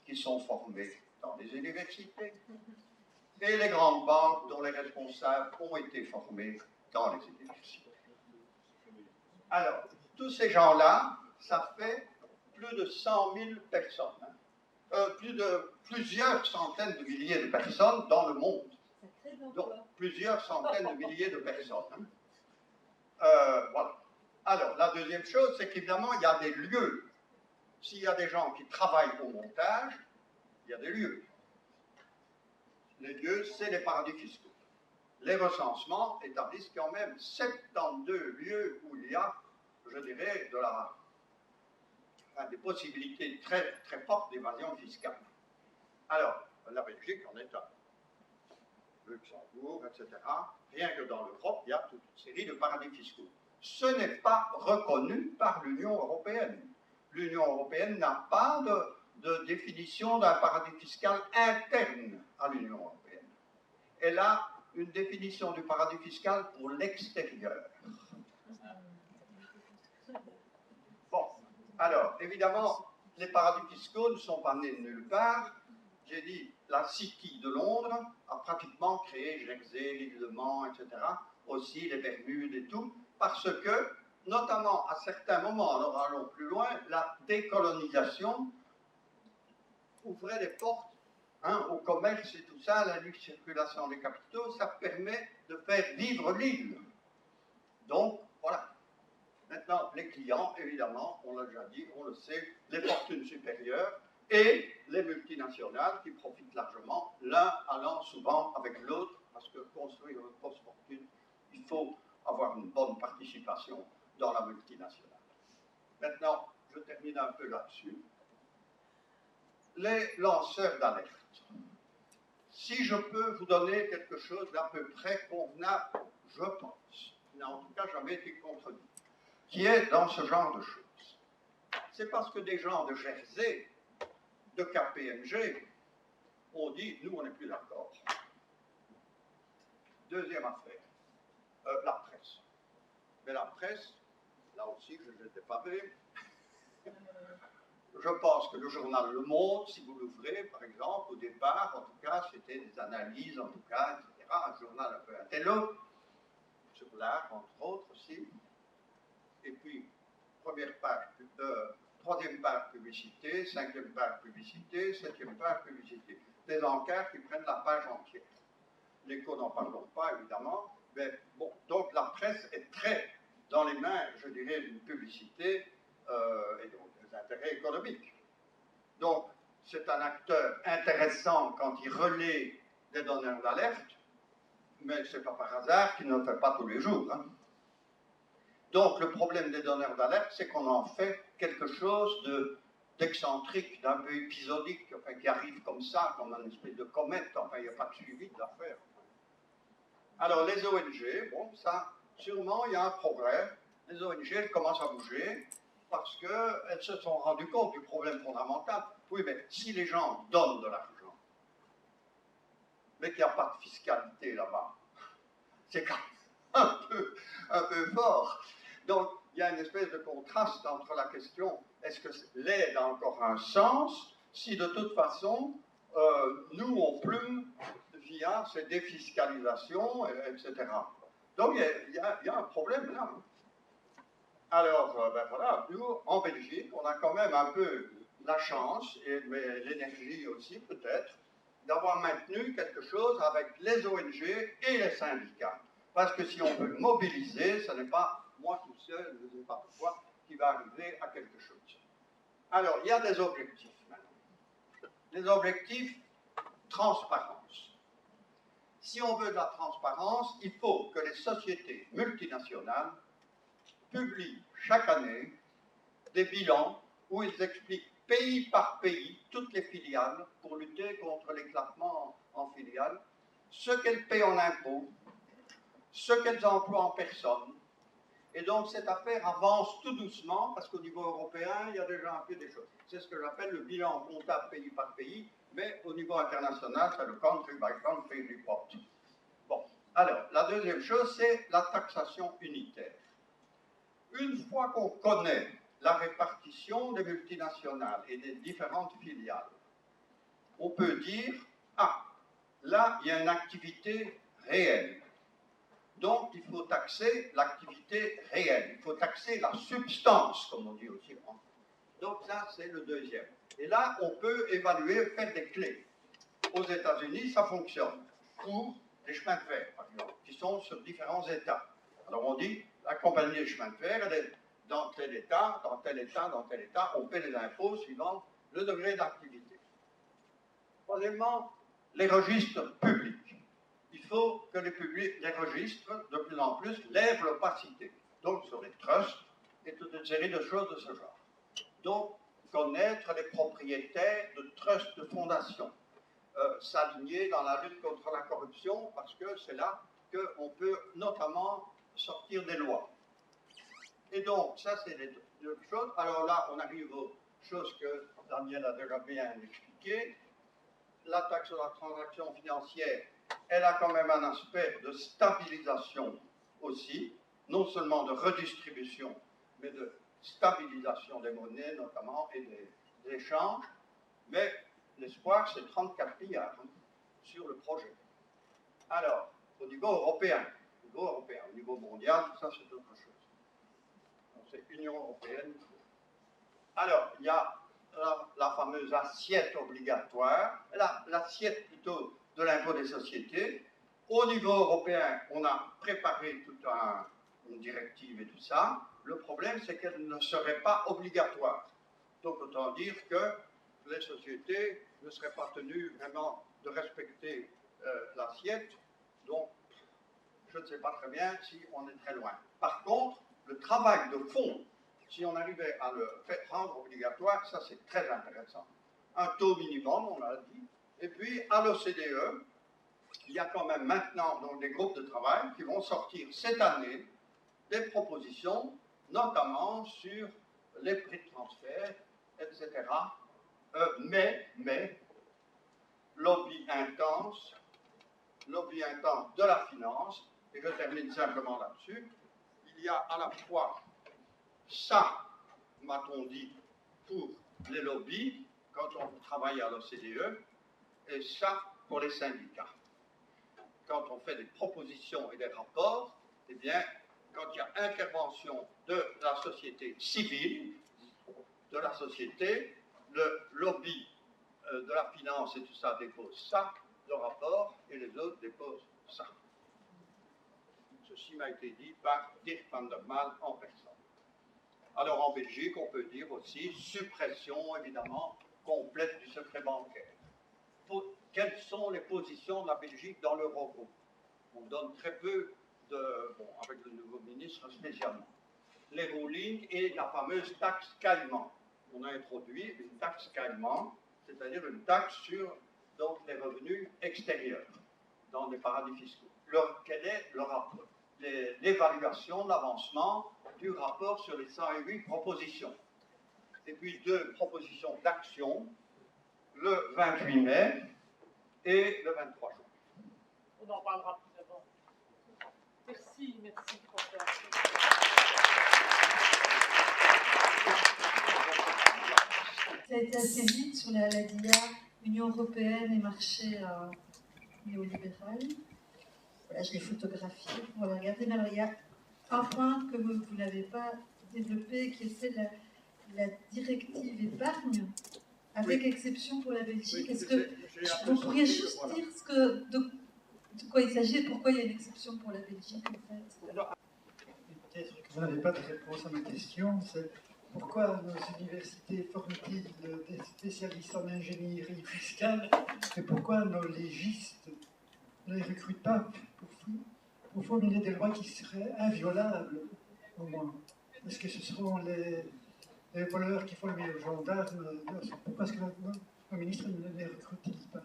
qui sont formés dans les universités, et les grandes banques dont les responsables ont été formés dans les universités. Alors, tous ces gens-là, ça fait plus de 100 000 personnes, plusieurs centaines de milliers de personnes dans le monde. Donc, plusieurs centaines de milliers de personnes. Voilà. Alors, la deuxième chose, c'est qu'évidemment, il y a des lieux. S'il y a des gens qui travaillent au montage, il y a des lieux. Les lieux, c'est les paradis fiscaux. les recensements établissent quand même 72 lieux où il y a, je dirais, des possibilités très, très fortes d'évasion fiscale. Alors, la Belgique en est un. Luxembourg, etc. Rien que dans l'Europe, il y a toute une série de paradis fiscaux. Ce n'est pas reconnu par l'Union européenne. L'Union européenne n'a pas de définition d'un paradis fiscal interne à l'Union européenne. Elle a une définition du paradis fiscal pour l'extérieur. Bon, alors, évidemment, les paradis fiscaux ne sont pas nés de nulle part. J'ai dit, la City de Londres a pratiquement créé Jersey, l'île de Man, etc., aussi les Bermudes et tout, parce que, notamment à certains moments, alors allons plus loin, la décolonisation ouvrait les portes au commerce et tout ça, la libre circulation des capitaux, ça permet de faire vivre l'île. Donc, voilà. Maintenant, les clients, évidemment, on l'a déjà dit, on le sait, les fortunes supérieures, et les multinationales qui profitent largement, l'un allant souvent avec l'autre, parce que construire une grosse fortune, il faut avoir une bonne participation dans la multinationale. Maintenant, je termine un peu là-dessus. Les lanceurs d'alerte. Si je peux vous donner quelque chose d'à peu près convenable, je pense, qui n'a en tout cas jamais été contredit, qui est dans ce genre de choses. C'est parce que des gens de Jersey, de KPMG, ont dit, nous, on n'est plus d'accord. Deuxième affaire, la presse. Mais la presse, là aussi, je n'étais pas vrai. Je pense que le journal Le Monde, si vous l'ouvrez, par exemple, au départ, en tout cas, c'était des analyses, en tout cas, etc., un journal un peu intello, sur l'art, entre autres aussi. Et puis, troisième page publicité, cinquième page publicité, septième page publicité. Des encarts qui prennent la page entière. L'Écho n'en parlons pas, évidemment, mais bon, donc la presse est très dans les mains, je dirais, d'une publicité et donc des intérêts économiques. Donc, c'est un acteur intéressant quand il relaie des donneurs d'alerte, mais ce n'est pas par hasard qu'il ne le fait pas tous les jours. Hein. Donc, le problème des donneurs d'alerte, c'est qu'on en fait quelque chose d'excentrique, d'un peu épisodique, enfin, qui arrive comme ça, comme une espèce de comète, enfin, il n'y a pas de suivi de l'affaire. Alors, les ONG, bon, ça, sûrement, il y a un progrès. Les ONG, elles commencent à bouger parce qu'elles se sont rendues compte du problème fondamental. Oui, mais si les gens donnent de l'argent, mais qu'il n'y a pas de fiscalité là-bas, c'est quand même un peu fort. Donc, il y a une espèce de contraste entre la question, est-ce que l'aide a encore un sens, si de toute façon, nous, on plume via ces défiscalisations, etc. Donc, il y a un problème là. Alors, ben voilà, nous, en Belgique, on a quand même un peu la chance, mais l'énergie aussi peut-être, d'avoir maintenu quelque chose avec les ONG et les syndicats. Parce que si on veut mobiliser, ce n'est pas moi tout seul, je ne sais pas pourquoi, qui va arriver à quelque chose. Alors, il y a des objectifs maintenant. Les objectifs, transparence. Si on veut de la transparence, il faut que les sociétés multinationales publient chaque année des bilans où ils expliquent pays par pays, toutes les filiales, pour lutter contre l'éclatement en filiales, ce qu'elles paient en impôts, ce qu'elles emploient en personnes. Et donc cette affaire avance tout doucement, parce qu'au niveau européen, il y a déjà un peu des choses. C'est ce que j'appelle le bilan comptable pays par pays, mais au niveau international, c'est le country by country report. Bon, alors, la deuxième chose, c'est la taxation unitaire. Une fois qu'on connaît la répartition des multinationales et des différentes filiales, on peut dire, ah, là, il y a une activité réelle. Donc, il faut taxer l'activité réelle. Il faut taxer la substance, comme on dit aussi. Donc, ça, c'est le deuxième. Et là, on peut évaluer, faire des clés. Aux États-Unis, ça fonctionne. Pour les chemins de fer, par exemple, qui sont sur différents États. Alors, on dit, la compagnie des chemins de fer, elle est dans tel État, dans tel État, dans tel État, on paie les impôts suivant le degré d'activité. Troisièmement, les registres publics. Il faut que les registres, de plus en plus, lèvent l'opacité. Donc, sur les trusts et toute une série de choses de ce genre. Donc, connaître les propriétaires de trusts de fondation. S'aligner dans la lutte contre la corruption, parce que c'est là qu'on peut notamment sortir des lois. Et donc, ça, c'est les deux choses. Alors là, on arrive aux choses que Daniel a déjà bien expliquées. La taxe sur la transaction financière, elle a quand même un aspect de stabilisation aussi, non seulement de redistribution, mais de stabilisation des monnaies notamment et des échanges. Mais l'espoir, c'est 34 milliards sur le projet. Alors, au niveau européen, au niveau mondial, ça c'est autre chose. C'est Union européenne. Alors, il y a la fameuse assiette obligatoire, l'assiette plutôt de l'impôt des sociétés. Au niveau européen, on a préparé toute une directive et tout ça. Le problème, c'est qu'elle ne serait pas obligatoire. Donc, autant dire que les sociétés ne seraient pas tenues vraiment de respecter l'assiette. Donc, je ne sais pas très bien si on est très loin. Par contre, le travail de fond, si on arrivait à le rendre obligatoire, ça c'est très intéressant. Un taux minimum, on l'a dit. Et puis, à l'OCDE, il y a quand même maintenant donc, des groupes de travail qui vont sortir cette année des propositions, notamment sur les prix de transfert, etc. Mais, lobby intense de la finance, et je termine simplement là-dessus, il y a à la fois ça, m'a-t-on dit, pour les lobbies, quand on travaille à l'OCDE, et ça pour les syndicats. Quand on fait des propositions et des rapports, eh bien, quand il y a intervention de la société civile, de la société, le lobby de la finance et tout ça dépose ça, le rapport, et les autres déposent ça. Ceci m'a été dit par Dirk van der Maal en personne. Alors en Belgique, on peut dire aussi suppression, évidemment, complète du secret bancaire. Quelles sont les positions de la Belgique dans l'Eurogroupe? On donne très peu avec le nouveau ministre spécialement. Les rulings et la fameuse taxe Caïman. On a introduit une taxe Caïman, c'est-à-dire une taxe sur donc, les revenus extérieurs dans des paradis fiscaux. Quel est le rapport? L'évaluation de l'avancement du rapport sur les 108 propositions. Et puis 2 propositions d'action, le 28 mai et le 23 juin. On en parlera plus avant. Merci, professeur. Ça a été assez vite sur la DIA, Union européenne et marché néolibéral. Voilà, je l'ai photographié, on va regarder. Mais alors, il y a un point que vous n'avez pas développé, qui est la directive épargne, avec exception pour la Belgique. Est-ce que vous pourriez juste dire de quoi il s'agit et pourquoi il y a une exception pour la Belgique, en fait? Peut-être que vous n'avez pas de réponse à ma question, c'est pourquoi nos universités forment-ils des spécialistes en ingénierie fiscale et pourquoi nos légistes ne les recrutent pas pour formuler des lois qui seraient inviolables, au moins? Est-ce que ce seront les voleurs qui font le meilleur gendarme? Pourquoi est-ce que nos ministres ne les recrutent-ils pas?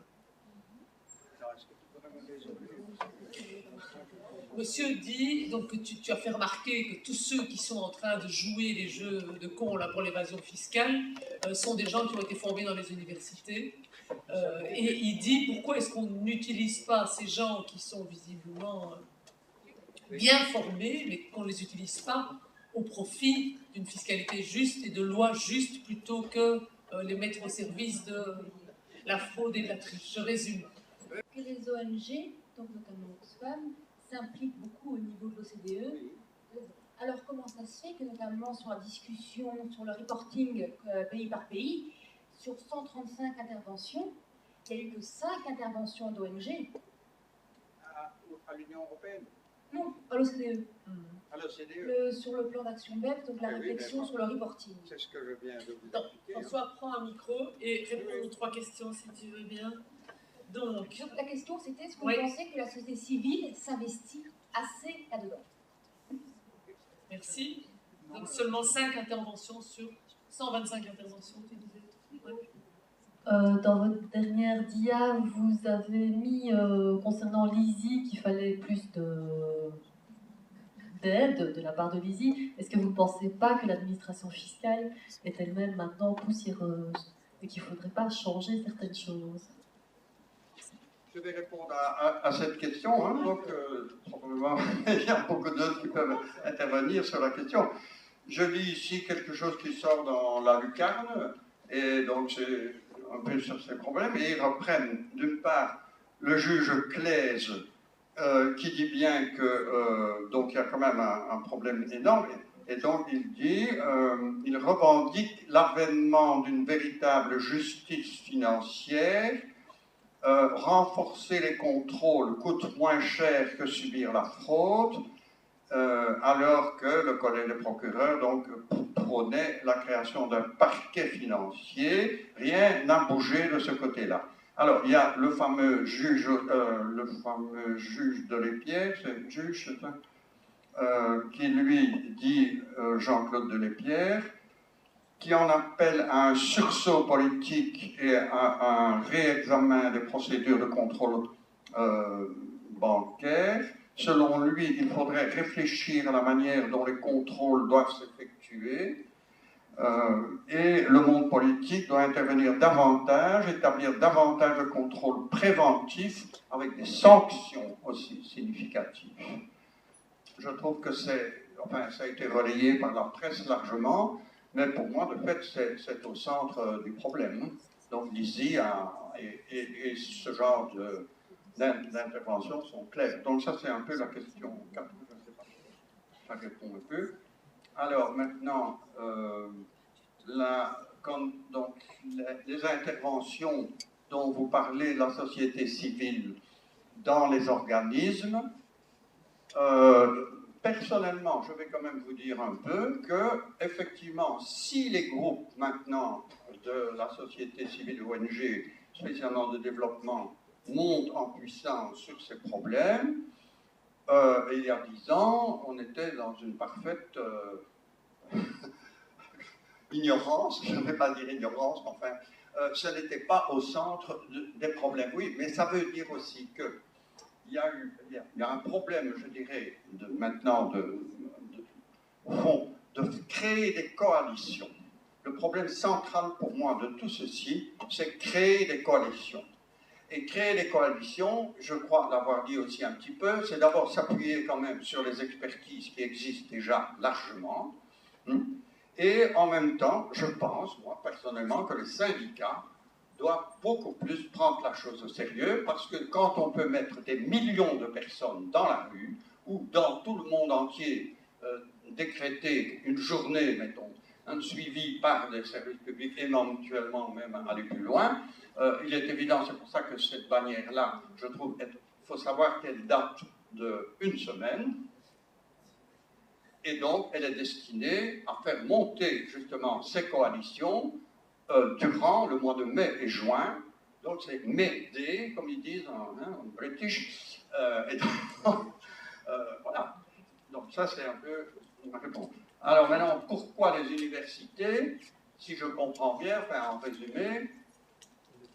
Monsieur dit, donc tu as fait remarquer que tous ceux qui sont en train de jouer les jeux de cons là, pour l'évasion fiscale sont des gens qui ont été formés dans les universités. Et il dit, pourquoi est-ce qu'on n'utilise pas ces gens qui sont visiblement bien formés, mais qu'on ne les utilise pas au profit d'une fiscalité juste et de lois justes plutôt que les mettre au service de la fraude et de la triche. Je résume. Que les ONG, donc notamment Oxfam, s'impliquent beaucoup au niveau de l'OCDE. Alors comment ça se fait que notamment sur la discussion, sur le reporting pays par pays, sur 135 interventions, il n'y a eu que 5 interventions d'ONG? À l'Union européenne? Non, à l'OCDE. À l'OCDE? Sur le plan d'action BEPS, donc la réflexion sur le reporting. C'est ce que je viens de vous expliquer. François, prends un micro et réponds aux 3 questions si tu veux bien. Donc, La question c'était, est-ce que Oui. vous pensez que la société civile s'investit assez là-dedans? merci. Donc seulement 5 interventions sur 125 interventions, tu disais. Ouais. Dans votre dernière dia, vous avez mis concernant l'ISI qu'il fallait plus d'aide de la part de l'ISI. Est-ce que vous ne pensez pas que l'administration fiscale est elle-même maintenant poussiéreuse et qu'il ne faudrait pas changer certaines choses? Je vais répondre à cette question, hein, donc probablement il y a beaucoup d'autres qui peuvent intervenir sur la question. Je lis ici quelque chose qui sort dans la lucarne, et donc c'est un peu sur ces problèmes, et ils reprennent d'une part le juge Claise, qui dit bien que donc il y a quand même un problème énorme, et donc il dit, il revendique l'avènement d'une véritable justice financière. Renforcer les contrôles coûte moins cher que subir la fraude, alors que le collège des procureurs donc prônait la création d'un parquet financier. Rien n'a bougé de ce côté-là. Alors il y a le fameux juge de Lespierre, c'est le juge, c'est ça, qui lui dit, Jean-Claude de Lespierre, qui en appelle à un sursaut politique et à un réexamen des procédures de contrôle bancaire. Selon lui, il faudrait réfléchir à la manière dont les contrôles doivent s'effectuer, et le monde politique doit intervenir davantage, établir davantage de contrôles préventifs avec des sanctions aussi significatives. Je trouve que ça a été relayé par la presse largement, mais pour moi, de fait, c'est au centre du problème. Donc l'ISI et ce genre d'interventions sont claires. Donc ça, c'est un peu la question 4, je ne sais pas. Ça répond un peu. Alors maintenant, les interventions dont vous parlez de la société civile dans les organismes, personnellement, je vais quand même vous dire un peu que, effectivement, si les groupes maintenant de la société civile ONG, spécialement de développement, montent en puissance sur ces problèmes, il y a 10 ans, on était dans une parfaite ignorance, je ne vais pas dire ignorance, mais enfin, ce n'était pas au centre des problèmes. Oui, mais ça veut dire aussi que il y a un problème, je dirais, maintenant au fond, de créer des coalitions. Le problème central pour moi de tout ceci, c'est créer des coalitions. Et créer des coalitions, je crois l'avoir dit aussi un petit peu, c'est d'abord s'appuyer quand même sur les expertises qui existent déjà largement. Et en même temps, je pense, moi personnellement, que les syndicats doivent beaucoup plus prendre la chose au sérieux, parce que quand on peut mettre des millions de personnes dans la rue, ou dans tout le monde entier, décréter une journée, mettons, suivie par des services publics, et éventuellement même aller plus loin, il est évident, c'est pour ça que cette bannière-là, je trouve, il faut savoir qu'elle date d'une semaine, et donc elle est destinée à faire monter justement ces coalitions durant le mois de mai et juin. Donc c'est May Day, comme ils disent en British. Et donc, voilà. Donc ça c'est un peu ma réponse. Alors maintenant, pourquoi les universités? Si je comprends bien, enfin en résumé,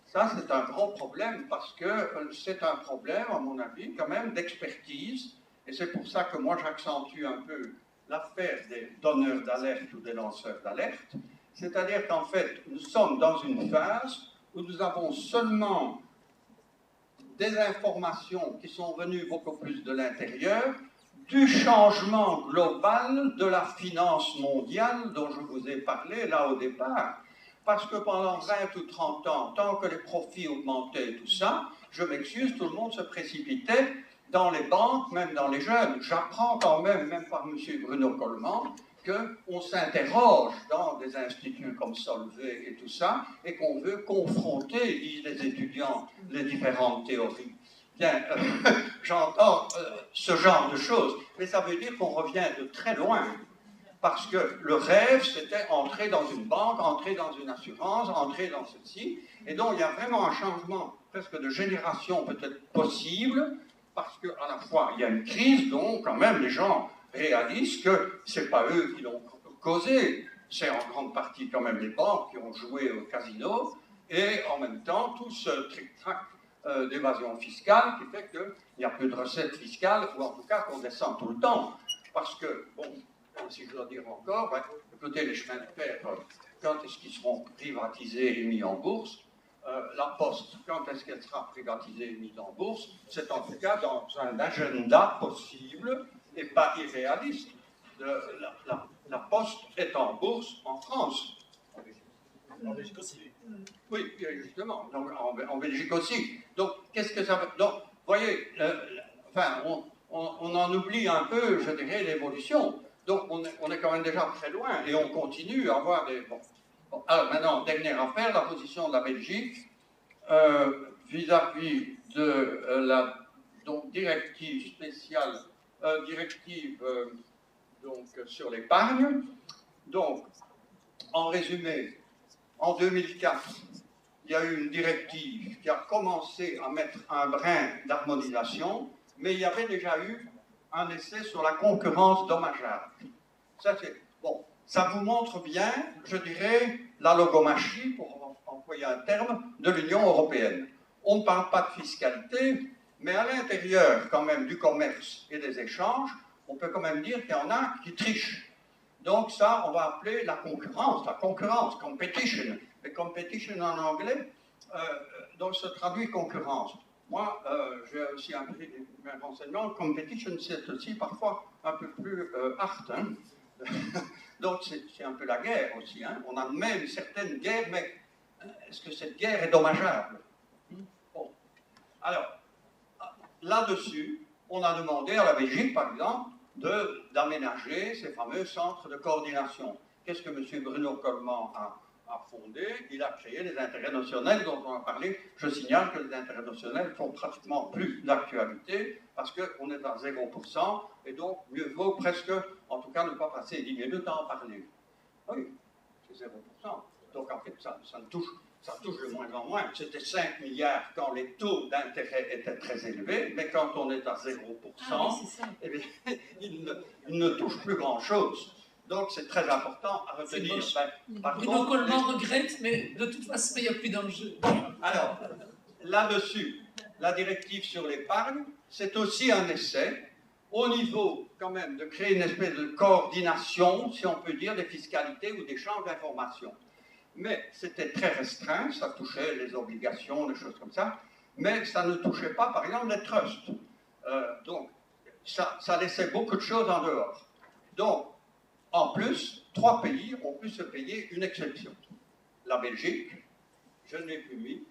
ça c'est un gros problème parce que c'est un problème, à mon avis, quand même d'expertise. Et c'est pour ça que moi j'accentue un peu l'affaire des donneurs d'alerte ou des lanceurs d'alerte. C'est-à-dire qu'en fait, nous sommes dans une phase où nous avons seulement des informations qui sont venues beaucoup plus de l'intérieur, du changement global de la finance mondiale dont je vous ai parlé là au départ. Parce que pendant 20 ou 30 ans, tant que les profits augmentaient et tout ça, je m'excuse, tout le monde se précipitait dans les banques, même dans les jeunes. J'apprends quand même par M. Bruno Coleman, qu'on s'interroge dans des instituts comme Solvay et tout ça, et qu'on veut confronter, disent les étudiants, les différentes théories. Bien, j'entends ce genre de choses, mais ça veut dire qu'on revient de très loin. parce que le rêve, c'était entrer dans une banque, entrer dans une assurance, entrer dans ceci. Et donc, il y a vraiment un changement presque de génération peut-être possible, parce qu'à la fois, il y a une crise, donc quand même, les gens réalisent que ce n'est pas eux qui l'ont causé, c'est en grande partie quand même les banques qui ont joué au casino, et en même temps, tout ce tric-trac d'évasion fiscale qui fait qu'il n'y a plus de recettes fiscales, ou en tout cas qu'on descend tout le temps. Parce que, bon, si je dois dire encore, ben, écoutez, les chemins de fer, quand est-ce qu'ils seront privatisés et mis en bourse? La Poste, quand est-ce qu'elle sera privatisée et mise en bourse? C'est en tout cas dans un agenda possible et pas irréaliste. La Poste est en bourse en France. En Belgique aussi. Oui, justement, donc, en Belgique aussi. Donc, qu'est-ce que ça veut... Donc, vous voyez, enfin, on en oublie un peu, je dirais, l'évolution. Donc, on est quand même déjà très loin et on continue à avoir des... Bon, alors, maintenant, dernière affaire, la position de la Belgique vis-à-vis de la donc, directive spéciale, donc, sur l'épargne. Donc, en résumé, en 2004, il y a eu une directive qui a commencé à mettre un brin d'harmonisation, mais il y avait déjà eu un essai sur la concurrence dommageable. Ça, bon, ça vous montre bien, je dirais, la logomachie, pour employer un terme, de l'Union européenne. On ne parle pas de fiscalité, mais à l'intérieur, quand même, du commerce et des échanges, on peut quand même dire qu'il y en a qui trichent. Donc ça, on va appeler la concurrence, competition. Mais competition en anglais, donc se traduit concurrence. Moi, j'ai aussi appris mes renseignements, competition, c'est aussi parfois un peu plus hard. Hein. Donc c'est un peu la guerre aussi. Hein. On a même certaines guerres, mais est-ce que cette guerre est dommageable? Bon. Alors, là-dessus, on a demandé à la Belgique, par exemple, d'aménager ces fameux centres de coordination. Qu'est-ce que M. Bruno Coleman a fondé? Il a créé les intérêts notionnels dont on a parlé. Je signale que les intérêts notionnels sont pratiquement plus d'actualité parce qu'on est à 0% et donc mieux vaut presque, en tout cas, ne pas passer 10 minutes à en parler. Oui, c'est 0%. Donc en fait, ça touche de moins en moins. C'était 5 milliards quand les taux d'intérêt étaient très élevés, mais quand on est à 0%, eh bien, il ne touche plus grand-chose. Donc c'est très important à retenir. Bruno Coleman regrette, mais de toute façon, il n'y a plus d'enjeu. Alors, là-dessus, la directive sur l'épargne, c'est aussi un essai au niveau, quand même, de créer une espèce de coordination, si on peut dire, des fiscalités ou d'échanges d'informations. Mais c'était très restreint, ça touchait les obligations, des choses comme ça, mais ça ne touchait pas, par exemple, les trusts. Donc, ça laissait beaucoup de choses en dehors. Donc, en plus, 3 pays ont pu se payer une exception. La Belgique, je ne l'ai plus mis,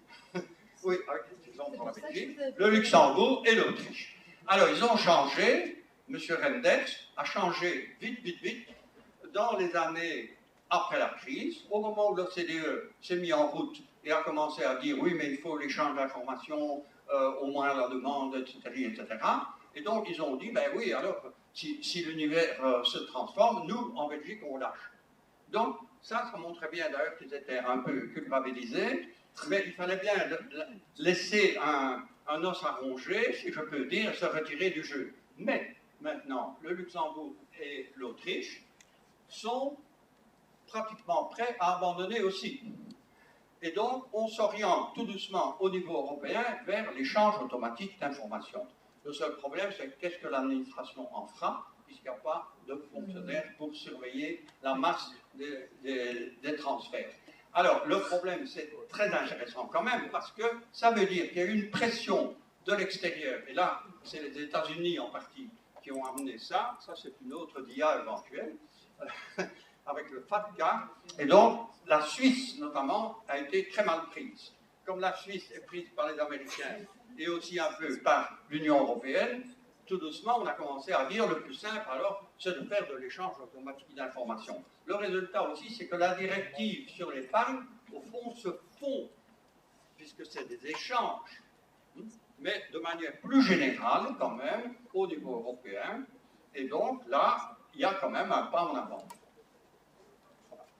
oui, avec l'exemple pour la Belgique, le Luxembourg et l'Autriche. Alors, ils ont changé, M. Renders a changé vite, dans les années après la crise, au moment où l'OCDE s'est mis en route et a commencé à dire oui, mais il faut l'échange d'informations, au moins la demande, etc. Et donc ils ont dit, ben oui, alors si l'univers se transforme, nous, en Belgique, on lâche. Donc ça montrait bien d'ailleurs qu'ils étaient un peu culpabilisés, mais il fallait bien laisser un os à ronger, si je peux dire, se retirer du jeu. Mais maintenant, le Luxembourg et l'Autriche sont pratiquement prêts à abandonner aussi. Et donc, on s'oriente tout doucement au niveau européen vers l'échange automatique d'informations. Le seul problème, c'est qu'est-ce que l'administration en fera, puisqu'il n'y a pas de fonctionnaires pour surveiller la masse des transferts. Alors, le problème, c'est très intéressant quand même, parce que ça veut dire qu'il y a une pression de l'extérieur. Et là, c'est les États-Unis en partie qui ont amené ça. Ça, c'est une autre dia éventuelle. Avec le FATCA, et donc la Suisse notamment a été très mal prise. Comme la Suisse est prise par les Américains et aussi un peu par l'Union européenne, tout doucement on a commencé à dire le plus simple alors c'est de faire de l'échange automatique d'informations. Le résultat aussi c'est que la directive sur l'épargne au fond se fond, puisque c'est des échanges, mais de manière plus générale quand même au niveau européen, et donc là il y a quand même un pas en avant.